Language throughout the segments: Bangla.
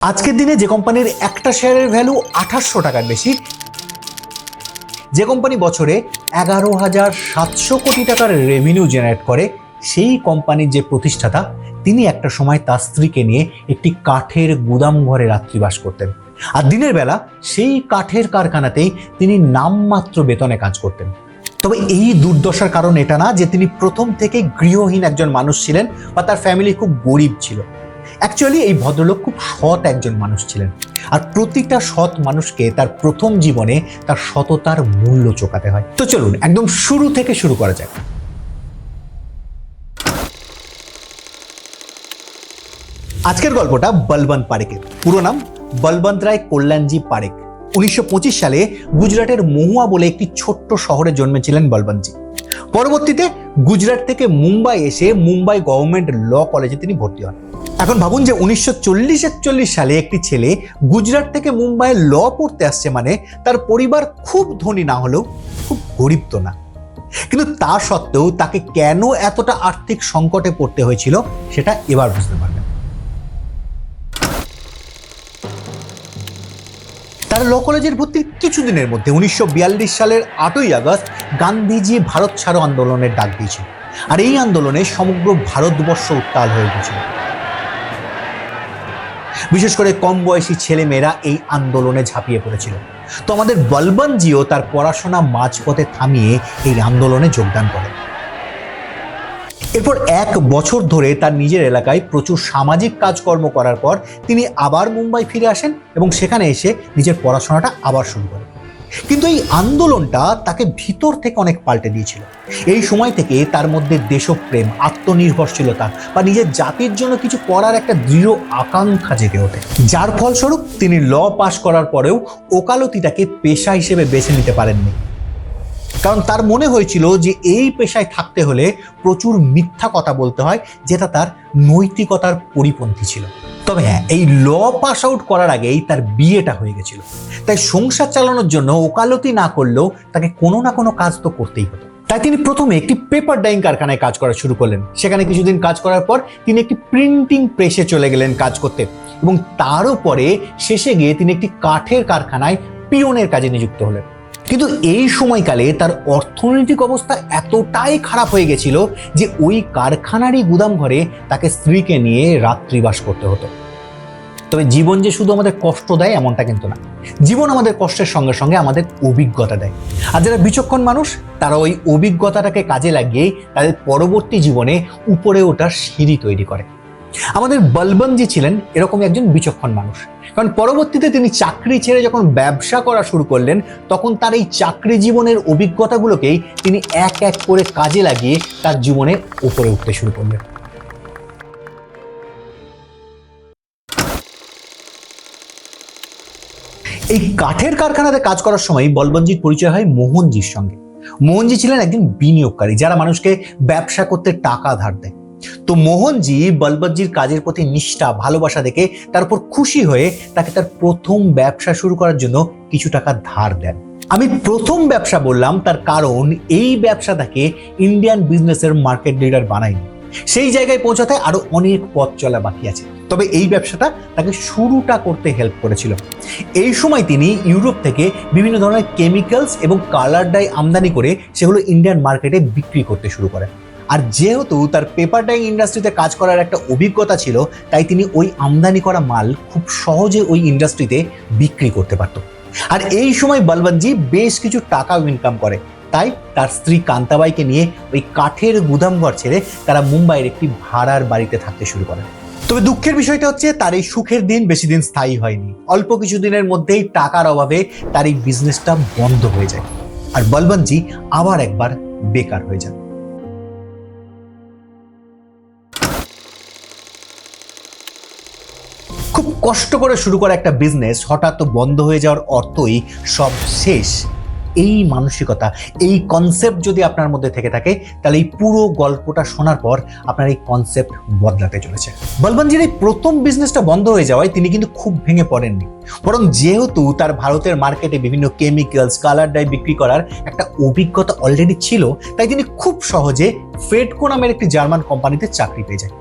আজকের দিনে যে কোম্পানির একটা শেয়ারের ভ্যালু 2800 টাকার বেশি, যে কোম্পানি বছরে 11,700 কোটি টাকার রেভিনিউ জেনারেট করে, সেই কোম্পানির যে প্রতিষ্ঠাতা তিনি একটা সময় তার স্ত্রীকে নিয়ে একটি কাঠের গুদাম ঘরে রাত্রিবাস করতেন। আর দিনের বেলা সেই কাঠের কারখানাতেই তিনি নামমাত্র বেতনে কাজ করতেন। তবে এই দুর্দশার কারণ এটা না যে তিনি প্রথম থেকে গৃহহীন একজন মানুষ ছিলেন বা তার ফ্যামিলি খুব গরিব ছিল। অ্যাকচুয়ালি এই ভদ্রলোক খুব সৎ একজন মানুষ ছিলেন, আর প্রতিটা সৎ মানুষকে তার প্রথম জীবনে তার সততার মূল্য চোকাতে হয়। তো চলুন একদম শুরু থেকে শুরু করা যাক। আজকের গল্পটা বলবন্ত পারেকের। পুরো নাম বলবন্ত রায় কল্যাণজি পারেক। 1925 সালে গুজরাটের মহুয়া বলে একটি ছোট্ট শহরে জন্মেছিলেন বলবন্তজি। পরবর্তীতে গুজরাট থেকে মুম্বাই এসে মুম্বাই গভর্নমেন্ট ল কলেজে তিনি ভর্তি হন। এখন ভাবুন যে 1940-41 সালে একটি ছেলে গুজরাট থেকে মুম্বাই ল পড়তে আসছে, মানে তার পরিবার খুব ধনী না হলেও খুব গরিব তো না। কিন্তু তা সত্ত্বেও তাকে কেন এতটা আর্থিক সংকটে পড়তে হয়েছিল সেটা এবার বুঝতে পারবেন। তার ল কলেজের ভর্তির কিছুদিনের মধ্যে 1942 সালের 8ই আগস্ট গান্ধীজি ভারত ছাড়ো আন্দোলনের ডাক দিয়েছিল, আর এই আন্দোলনে সমগ্র ভারতবর্ষ উত্তাল হয়ে গেছিল। বিশেষ করে কম বয়সী ছেলেমেয়েরা এই আন্দোলনে ঝাঁপিয়ে পড়েছিল। তো আমাদের বলবন্তজিও তার পড়াশোনা মাঝপথে থামিয়ে এই আন্দোলনে যোগদান করেন। এরপর 1 বছর ধরে তার নিজের এলাকায় প্রচুর সামাজিক কাজকর্ম করার পর তিনি আবার মুম্বাই ফিরে আসেন এবং সেখানে এসে নিজের পড়াশোনাটা আবার শুরু করেন। কিন্তু এই আন্দোলনটা তাকে ভিতর থেকে অনেক পাল্টে দিয়েছিল। এই সময় থেকে তার মধ্যে দেশপ্রেম, আত্মনির্ভরশীলতা বা নিজের জাতির জন্য কিছু করার একটা দৃঢ় আকাঙ্ক্ষা জেগে ওঠে, যার ফলস্বরূপ তিনি ল পাশ করার পরেও ওকালতিটাকে পেশা হিসেবে বেছে নিতে পারেননি। কারণ তার মনে হয়েছিল যে এই পেশায় থাকতে হলে প্রচুর মিথ্যা কথা বলতে হয়, যেটা তার নৈতিকতার পরিপন্থী ছিল। তবে হ্যাঁ, এই ল পাস আউট করার আগেই তার বিয়েটা হয়ে গেছিল, তাই সংসার চালানোর জন্য ওকালতি না করলেও তাকে কোনো না কোনো কাজ তো করতেই হতো। তাই তিনি প্রথমে একটি পেপার ডাইং কারখানায় কাজ করা শুরু করলেন। সেখানে কিছুদিন কাজ করার পর তিনি একটি প্রিন্টিং প্রেসে চলে গেলেন কাজ করতে, এবং তারও পরে শেষে গিয়ে তিনি একটি কাঠের কারখানায় পিয়নের কাজে নিযুক্ত হলেন। কিন্তু এই সময়কালে তার অর্থনৈতিক অবস্থা এতটাই খারাপ হয়ে গেছিল যে ওই কারখানারই গুদাম ঘরে তাকে স্ত্রীকে নিয়ে রাত্রিবাস করতে হতো। তবে জীবন যে শুধু আমাদের কষ্ট দেয় এমনটা কিন্তু না, জীবন আমাদের কষ্টের সঙ্গে সঙ্গে আমাদের অভিজ্ঞতা দেয়। আর যারা বিচক্ষণ মানুষ তারা ওই অভিজ্ঞতাটাকে কাজে লাগিয়েই তাদের পরবর্তী জীবনে উপরে ওঠার সিঁড়ি তৈরি করে। আমাদের বলবন্তজি ছিলেন এরকমই একজন বিচক্ষণ মানুষ, কারণ পরবর্তীতে তিনি চাকরি ছেড়ে যখন ব্যবসা করা শুরু করলেন, তখন তার এই চাকরি জীবনের অভিজ্ঞতাগুলোকেই তিনি এক এক করে কাজে লাগিয়ে তার জীবনে উপরে উঠতে শুরু করলেন। এই কাঠের কারখানাতে কাজ করার সময় বলবন্তজির পরিচয় হয় মোহনজির সঙ্গে। মোহনজি ছিলেন একজন বিনিয়োগকারী যারা মানুষকে ব্যবসা করতে টাকা ধার দেয়। তো মোহনজি বলবন্তজির কাজের প্রতি নিষ্ঠা, ভালোবাসা দেখে তার উপর খুশি হয়ে তাকে তার প্রথম ব্যবসা শুরু করার জন্য কিছু টাকা ধার দেন। আমি প্রথম ব্যবসা বললাম তার কারণ এই ব্যবসা তাকে ইন্ডিয়ান বিজনেসের মার্কেট লিডার বানায়নি। সেই জায়গায় পৌঁছাতে আরো অনেক পথ চলা বাকি আছে। তবে এই ব্যবসাটা তাকে শুরুটা করতে হেল্প করেছিল। এই সময় তিনি ইউরোপ থেকে বিভিন্ন ধরনের কেমিক্যালস এবং কালার ডাই আমদানি করে সেগুলো ইন্ডিয়ান মার্কেটে বিক্রি করতে শুরু করেন। আর যেহেতু তার পেপার ডাইং ইন্ডাস্ট্রিতে কাজ করার একটা অভিজ্ঞতা ছিল, তাই তিনি ওই আমদানি করা মাল খুব সহজে ওই ইন্ডাস্ট্রিতে বিক্রি করতে পারত। আর এই সময় বলবন্তজি বেশ কিছু টাকাও ইনকাম করে। তাই তার স্ত্রী কান্তাবাইকে নিয়ে ওই কাঠের গুদামঘর ছেড়ে তারা মুম্বাইয়ের একটি ভাড়ার বাড়িতে থাকতে শুরু করেন। তবে দুঃখের বিষয়টা হচ্ছে তার এই সুখের দিন বেশি দিন স্থায়ী হয়নি। অল্প কিছু দিনের মধ্যেই টাকার অভাবে তার এই বিজনেসটা বন্ধ হয়ে যায়, আর বলবন্তজি আবার একবার বেকার হয়ে যান। খুব কষ্ট করে শুরু করা একটা বিজনেস হঠাৎ বন্ধ হয়ে যাওয়ার অর্থই সব শেষ। এই মানসিকতা, এই কনসেপ্ট যদি আপনার মধ্যে থেকে থাকে, তাহলে এই পুরো গল্পটা শোনার পর আপনার এই কনসেপ্ট বদলাতে চলেছে। বলবন্তজির এই প্রথম বিজনেসটা বন্ধ হয়ে যাওয়ায় তিনি কিন্তু খুব ভেঙে পড়েননি, বরং যেহেতু তার ভারতের মার্কেটে বিভিন্ন কেমিক্যালস, কালার ডাই বিক্রি করার একটা অভিজ্ঞতা অলরেডি ছিল, তাই তিনি খুব সহজে ফেডকো নামের একটি জার্মান কোম্পানিতে চাকরি পেয়ে যায়।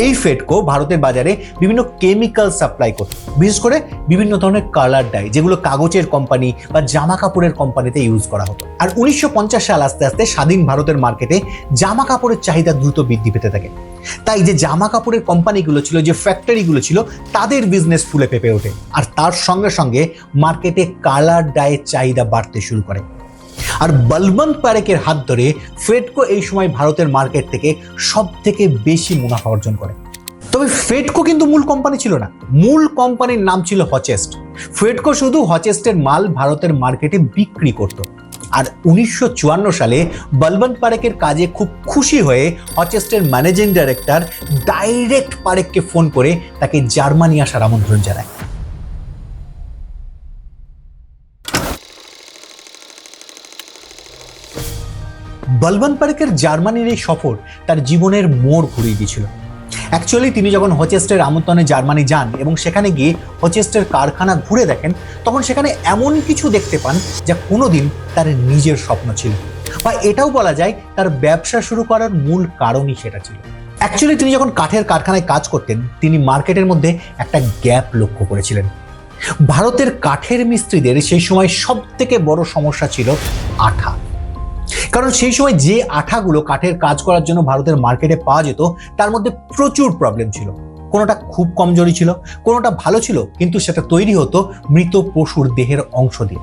এই ফেডকো ভারতের বাজারে বিভিন্ন কেমিক্যাল সাপ্লাই করত, বিশেষ করে বিভিন্ন ধরনের কালার ডাই, যেগুলো কাগজের কোম্পানি বা জামা কাপড়ের কোম্পানিতে ইউজ করা হতো। আর 1950 সাল আস্তে আস্তে স্বাধীন ভারতের মার্কেটে জামা কাপড়ের চাহিদা দ্রুত বৃদ্ধি পেতে থাকে। তাই যে জামা কাপড়ের কোম্পানিগুলো ছিল, যে ফ্যাক্টরিগুলো ছিল, তাদের বিজনেস ফুলে ফেপে ওঠে। আর তার সঙ্গে সঙ্গে মার্কেটে কালার ডাইয়ের চাহিদা বাড়তে শুরু করে। আর বলবন্ত পারেকের হাত ধরে ফেডকো এই সময় ভারতের মার্কেট থেকে সব থেকে বেশি মুনাফা অর্জন করে। তবে ফেডকো কিন্তু মূল কোম্পানি ছিল না, মূল কোম্পানির নাম ছিল হচেস্ট। ফেডকো শুধু হচেস্টের মাল ভারতের মার্কেটে বিক্রি করত। আর 1954 সালে বলবন্ত পারেকের কাজে খুব খুশি হয়ে হচেস্টের ম্যানেজিং ডাইরেক্টর ডাইরেক্ট পারেককে ফোন করে তাকে জার্মানি আসার আমন্ত্রণ জানায়। বলবন্ত পারেকের জার্মানির এই সফর তার জীবনের মোড় ঘুরিয়ে দিয়েছিল। অ্যাকচুয়ালি তিনি যখন হচেস্টের আমন্ত্রণে জার্মানি যান এবং সেখানে গিয়ে হচেস্টের কারখানা ঘুরে দেখেন, তখন সেখানে এমন কিছু দেখতে পান যা কোনোদিন তার নিজের স্বপ্ন ছিল, বা এটাও বলা যায় তার ব্যবসা শুরু করার মূল কারণই সেটা ছিল। অ্যাকচুয়ালি তিনি যখন কাঠের কারখানায় কাজ করতেন, তিনি মার্কেটের মধ্যে একটা গ্যাপ লক্ষ্য করেছিলেন। ভারতের কাঠের মিস্ত্রিদের সেই সময় সব থেকে বড় সমস্যা ছিল আঠা। কারণ সেই সময় যে আঠাগুলো কাঠের কাজ করার জন্য ভারতের মার্কেটে পাওয়া যেত, তার মধ্যে প্রচুর প্রবলেম ছিল। কোনোটা খুব কমজোরি ছিল, কোনোটা ভালো ছিল কিন্তু সেটা তৈরি হতো মৃত পশুর দেহের অংশ দিয়ে,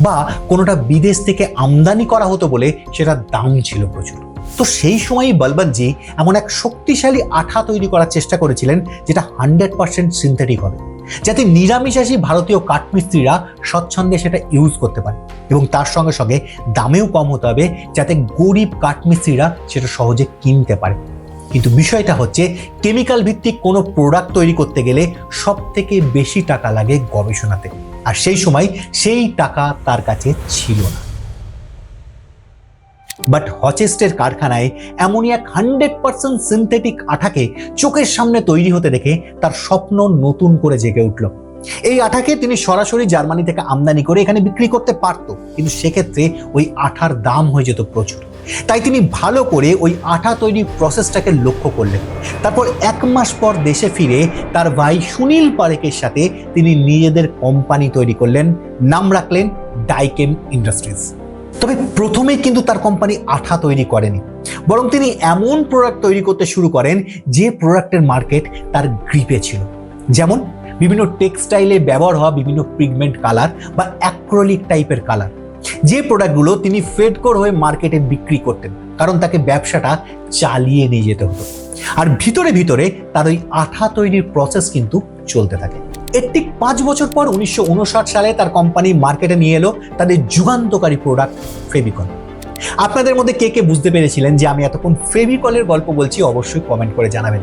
বা কোনোটা বিদেশ থেকে আমদানি করা হতো বলে সেটার দাম ছিল প্রচুর। তো সেই সময়ই বলবন্তজি এমন এক শক্তিশালী আঠা তৈরি করার চেষ্টা করেছিলেন যেটা 100% সিনথেটিক হবে, যাতে নিরামিষাশী ভারতীয় কাঠমিস্ত্রিরা স্বচ্ছন্দে সেটা ইউজ করতে পারে, এবং তার সঙ্গে সঙ্গে দামেও কম হতে হবে, যাতে গরিব কাঠমিস্ত্রিরা সেটা সহজে কিনতে পারে। কিন্তু বিষয়টা হচ্ছে, কেমিক্যাল ভিত্তিক কোনো প্রোডাক্ট তৈরি করতে গেলে সব থেকে বেশি টাকা লাগে গবেষণাতে, আর সেই সময় সেই টাকা তার কাছে ছিল না। বাট হচেস্টের কারখানায় এমনই এক 100% সিনথেটিক আঠাকে চোখের সামনে তৈরি হতে দেখে তার স্বপ্ন নতুন করে জেগে উঠল। এই আঠাকে তিনি সরাসরি জার্মানি থেকে আমদানি করে এখানে বিক্রি করতে পারত, কিন্তু সেক্ষেত্রে ওই আঠার দাম হয়ে যেত প্রচুর। তাই তিনি ভালো করে ওই আঠা তৈরির প্রসেসটাকে লক্ষ্য করলেন। তারপর 1 মাস পর দেশে ফিরে তার ভাই সুনীল পারেকের সাথে তিনি নিজেদের কোম্পানি তৈরি করলেন, নাম রাখলেন ডাইকেম ইন্ডাস্ট্রিজ। তবে প্রথমে কিন্তু তার কোম্পানি আঠা তৈরি করেনি, বরং তিনি এমন প্রোডাক্ট তৈরি করতে শুরু করেন যে প্রোডাক্টের মার্কেট তার গ্রিপে ছিল, যেমন বিভিন্ন টেক্সটাইলে ব্যবহার হওয়া বিভিন্ন পিগমেন্ট কালার বা অ্যাক্রিলিক টাইপের কালার, যে প্রোডাক্টগুলো তিনি ফেডকোর হয়ে মার্কেটে বিক্রি করতেন, কারণ তাকে ব্যবসাটা চালিয়ে নিয়ে যেতে হতো। আর ভিতরে ভিতরে তার ওই আঠা তৈরির প্রসেস কিন্তু চলতে থাকে। এর ঠিক 5 বছর পর 1959 সালে তার কোম্পানি মার্কেটে নিয়ে এলো তাদের যুগান্তকারী প্রোডাক্ট ফেভিকল। আপনাদের মধ্যে কে কে বুঝতে পেরেছিলেন যে আমি এতক্ষণ ফেভিকলের গল্প বলছি, অবশ্যই কমেন্ট করে জানাবেন।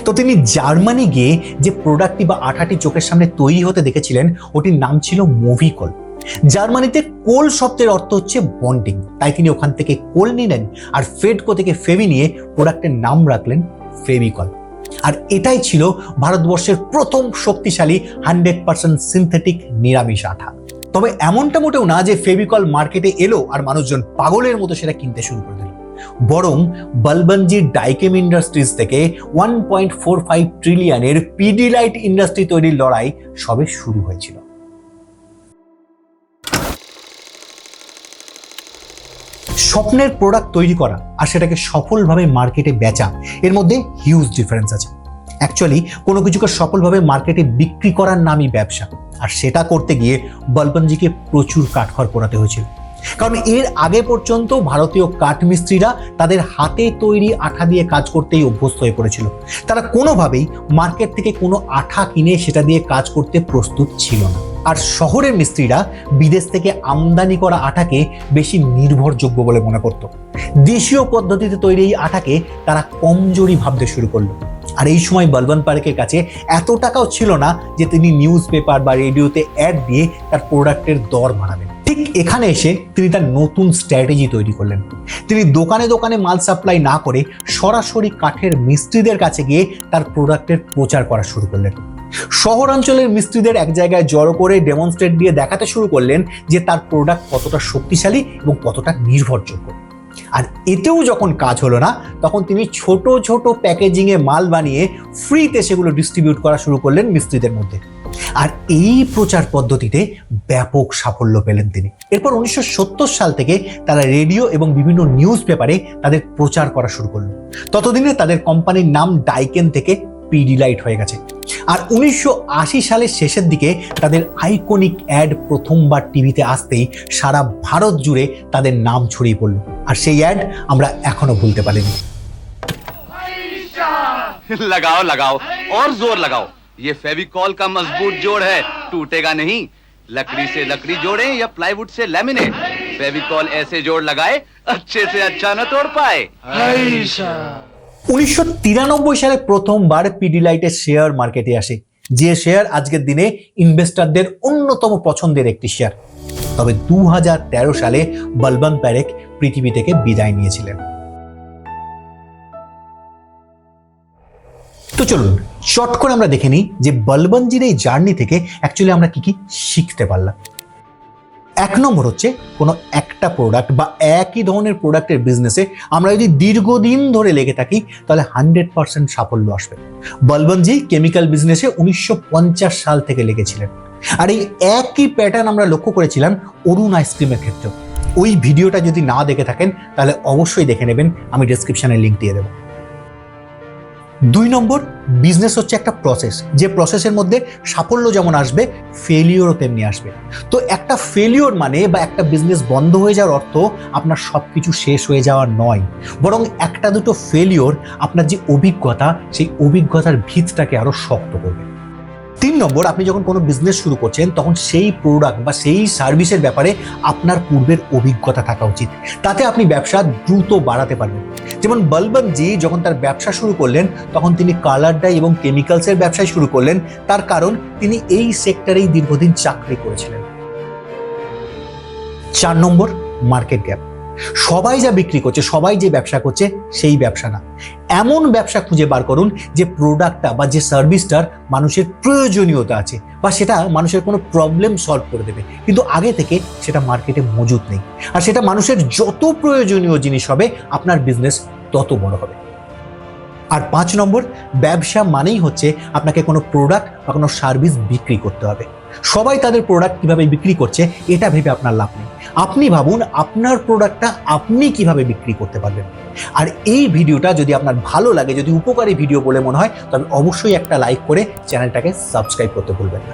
তো তিনি জার্মানি গিয়ে যে প্রোডাক্টটি বা আঠাটি চোখের সামনে তৈরি হতে দেখেছিলেন, ওটির নাম ছিল মুভিকল। জার্মানিতে কোল শব্দের অর্থ হচ্ছে বন্ডিং, তাই তিনি ওখান থেকে কোল নিলেন আর ফেডকো থেকে ফেভি নিয়ে প্রোডাক্টের নাম রাখলেন ফেভিকল। আর এটাই ছিল ভারতবর্ষের প্রথম শক্তিশালী 100% সিনথেটিক নিরামিষ আঠা। তবে এমনটা মোটেও না যে ফেভিকল মার্কেটে এলো আর মানুষজন পাগলের মতো সেটা কিনতে শুরু করে দিল, বরং বলবন্তজি ডাইকেম ইন্ডাস্ট্রিজ থেকে 1.45 ট্রিলিয়নের পিডিলাইট ইন্ডাস্ট্রি তৈরির লড়াই সবে শুরু হয়েছিল। স্বপ্নের প্রোডাক্ট তৈরি করা আর সেটাকে সফলভাবে মার্কেটে বেচা, এর মধ্যে হিউজ ডিফারেন্স আছে। অ্যাকচুয়ালি কোনো কিছুকে সফলভাবে মার্কেটে বিক্রি করার নামই ব্যবসা, আর সেটা করতে গিয়ে বলবন্তজিকে প্রচুর কাঠখড় পোড়াতে হয়েছিল। কারণ এর আগে পর্যন্ত ভারতীয় কাঠমিস্ত্রিরা তাদের হাতে তৈরি আঠা দিয়ে কাজ করতেই অভ্যস্ত হয়ে পড়েছিল। তারা কোনোভাবেই মার্কেট থেকে কোনো আঠা কিনে সেটা দিয়ে কাজ করতে প্রস্তুত ছিল না। আর শহরের মিস্ত্রিরা বিদেশ থেকে আমদানি করা আঠাকে বেশি নির্ভরযোগ্য বলে মনে করত। দেশীয় পদ্ধতিতে তৈরি এই আঠাকে তারা কমজোরি ভাবতে শুরু করলো। আর এই সময় বলবন্ত পারেকের কাছে এত টাকাও ছিল না যে তিনি নিউজ পেপার বা রেডিওতে অ্যাড দিয়ে তার প্রোডাক্টের দর বাড়াবেন। ঠিক এখানে এসে তিনি তার নতুন স্ট্র্যাটেজি তৈরি করলেন। তিনি দোকানে দোকানে মাল সাপ্লাই না করে সরাসরি কাঠের মিস্ত্রিদের কাছে গিয়ে তার প্রোডাক্টের প্রচার করা শুরু করলেন। শহরাঞ্চলের মিস্ত্রিদের এক জায়গায় জড়ো করে ডেমনস্ট্রেট দিয়ে দেখাতে শুরু করলেন যে তার প্রোডাক্ট কতটা শক্তিশালী এবং কতটা নির্ভরযোগ্য। আর এতেও যখন কাজ হলো না, তখন তিনি ছোট ছোট প্যাকেজিংয়ে মাল বানিয়ে ফ্রিতে সেগুলো ডিস্ট্রিবিউট করা শুরু করলেন মিস্ত্রিদের মধ্যে। আর এই প্রচার পদ্ধতিতে ব্যাপক সাফল্য পেলেন তিনি। এরপর 1970 সাল থেকে তারা রেডিও এবং বিভিন্ন নিউজ পেপারে তাদের প্রচার করা শুরু করলো। ততদিনে তাদের কোম্পানির নাম ডাইকেন থেকে পিডিলাইট হয়ে গেছে। আর 1980 সালের শেষের দিকে তাদের আইকনিক অ্যাড প্রথমবার টিভিতে আসতেই সারা ভারত জুড়ে তাদের নাম ছড়িয়ে পড়ল। আর সেই অ্যাড আমরা এখনো ভুলতে পারিনি। लगाओ लगाओ और जोर लगाओ, ये फेविकॉल का मजबूत जोड़ है, टूटेगा नहीं। लकड़ी से लकड़ी जोड़ें या प्लाईवुड से लैमिनेट, फेविकॉल ऐसे जोड़ लगाए अच्छे से अच्छा न तोड़ पाए। 1993 সালে প্রথমবার পিডিলাইটের শেয়ার মার্কেটে আসে, যে শেয়ার আজকের দিনে ইনভেস্টরদের অন্যতম পছন্দের একটি শেয়ার। তবে 2013 সালে বলবন্ত প্যারেখ পৃথিবী থেকে বিদায় নিয়েছিলেন। তো চলুন শর্ট করে আমরা দেখে নিই যে বলবন্তজির এই জার্নি থেকে অ্যাকচুয়ালি আমরা কি কি শিখতে পারলাম। এক নম্বর হচ্ছে, কোনো একটা প্রোডাক্ট বা একই ধরনের প্রোডাক্টের বিজনেসে আমরা যদি দীর্ঘদিন ধরে লেগে থাকি তাহলে 100% সাফল্য আসবে। বলবন্তজি কেমিক্যাল বিজনেসে 1950 সাল থেকে লেগেছিলেন। আর এই একই প্যাটার্ন আমরা লক্ষ্য করেছিলাম অরুণ আইসক্রিমের ক্ষেত্রেও। ওই ভিডিওটা যদি না দেখে থাকেন তাহলে অবশ্যই দেখে নেবেন, আমি ডেসক্রিপশনে লিঙ্ক দিয়ে দেবো। 2 নম্বর, বিজনেস হচ্ছে একটা প্রসেস, যে প্রসেসের মধ্যে সাফল্য যেমন আসবে ফেলিওরও তেমনি আসবে। তো একটা ফেলিওর মানে বা একটা বিজনেস বন্ধ হয়ে যাওয়ার অর্থ আপনার সব কিছু শেষ হয়ে যাওয়া নয়, বরং একটা দুটো ফেলিওর আপনার যে অভিজ্ঞতা, সেই অভিজ্ঞতার ভিতটাকে আরো শক্ত করবে। 3 নম্বর, আপনি যখন কোনো বিজনেস শুরু করছেন তখন সেই প্রোডাক্ট বা সেই সার্ভিসের ব্যাপারে আপনার পূর্বের অভিজ্ঞতা থাকা উচিত, তাতে আপনি ব্যবসা দ্রুত বাড়াতে পারবেন। যেমন বলবন্তজি যখন তার ব্যবসা শুরু করলেন তখন তিনি কালার ডাই এবং কেমিক্যালসের ব্যবসায় শুরু করলেন, তার কারণ তিনি এই সেক্টরেই দীর্ঘদিন চাকরি করেছিলেন। 4 নম্বর, মার্কেট গ্যাপ। সবাই যা বিক্রি করছে, সবাই যে ব্যবসা করছে সেই ব্যবসা না, এমন ব্যবসা খুঁজে বার করুন যে প্রোডাক্টটা বা যে সার্ভিসটার মানুষের প্রয়োজনীয়তা আছে বা সেটা মানুষের কোনো প্রবলেম সলভ করে দেবে, কিন্তু আগে থেকে সেটা মার্কেটে মজুদ নেই। আর সেটা মানুষের যত প্রয়োজনীয় জিনিস হবে আপনার বিজনেস তত বড় হবে। আর 5 নম্বর, ব্যবসা মানেই হচ্ছে আপনাকে কোনো প্রোডাক্ট বা কোনো সার্ভিস বিক্রি করতে হবে। সবাই তাদের প্রোডাক্ট কিভাবে বিক্রি করছে এটা ভেবে আপনার লাভ নেই। আপনি ভাবুন আপনার প্রোডাক্টটা আপনি কিভাবে বিক্রি করতে পারবেন। আর এই ভিডিওটা যদি আপনার ভালো লাগে, যদি উপকারী ভিডিও বলে মনে হয়, তবে অবশ্যই একটা লাইক করে চ্যানেলটাকে সাবস্ক্রাইব করতে ভুলবেন না।